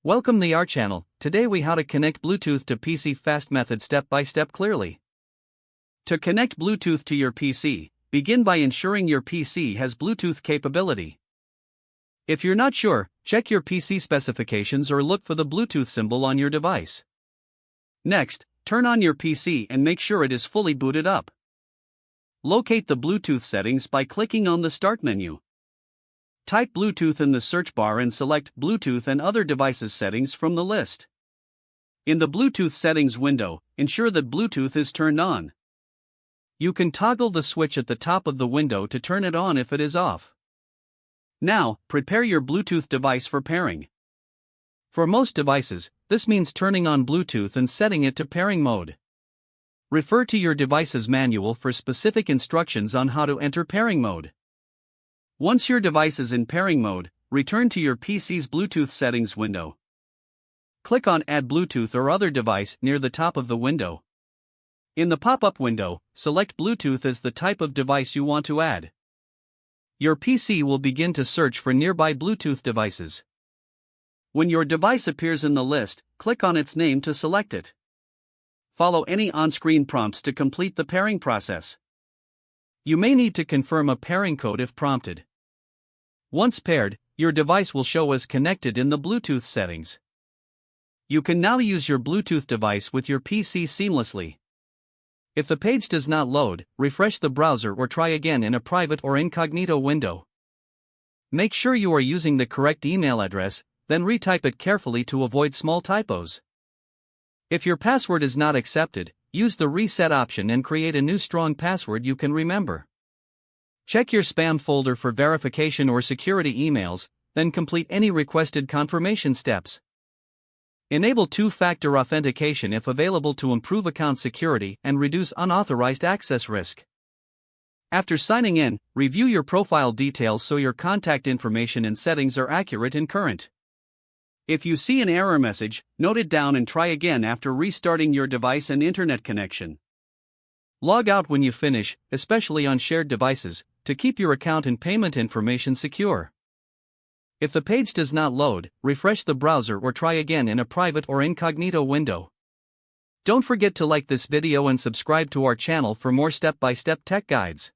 Welcome to our channel. Today we how to connect Bluetooth to PC fast method step by step clearly. To connect Bluetooth to your PC, begin by ensuring your PC has Bluetooth capability. If you're not sure, check your PC specifications or look for the Bluetooth symbol on your device. Next, turn on your PC and make sure it is fully booted up. Locate the Bluetooth settings by clicking on the Start menu. Type Bluetooth in the search bar and select Bluetooth and other devices settings from the list. In the Bluetooth settings window, ensure that Bluetooth is turned on. You can toggle the switch at the top of the window to turn it on if it is off. Now, prepare your Bluetooth device for pairing. For most devices, this means turning on Bluetooth and setting it to pairing mode. Refer to your device's manual for specific instructions on how to enter pairing mode. Once your device is in pairing mode, return to your PC's Bluetooth settings window. Click on Add Bluetooth or other device near the top of the window. In the pop-up window, select Bluetooth as the type of device you want to add. Your PC will begin to search for nearby Bluetooth devices. When your device appears in the list, click on its name to select it. Follow any on-screen prompts to complete the pairing process. You may need to confirm a pairing code if prompted. Once paired, your device will show as connected in the Bluetooth settings. You can now use your Bluetooth device with your PC seamlessly. If the page does not load, refresh the browser or try again in a private or incognito window. Make sure you are using the correct email address, then retype it carefully to avoid small typos. If your password is not accepted, use the reset option and create a new strong password you can remember. Check your spam folder for verification or security emails, then complete any requested confirmation steps. Enable two-factor authentication if available to improve account security and reduce unauthorized access risk. After signing in, review your profile details so your contact information and settings are accurate and current. If you see an error message, note it down and try again after restarting your device and internet connection. Log out when you finish, especially on shared devices, to keep your account and payment information secure. If the page does not load, refresh the browser or try again in a private or incognito window. Don't forget to like this video and subscribe to our channel for more step-by-step tech guides.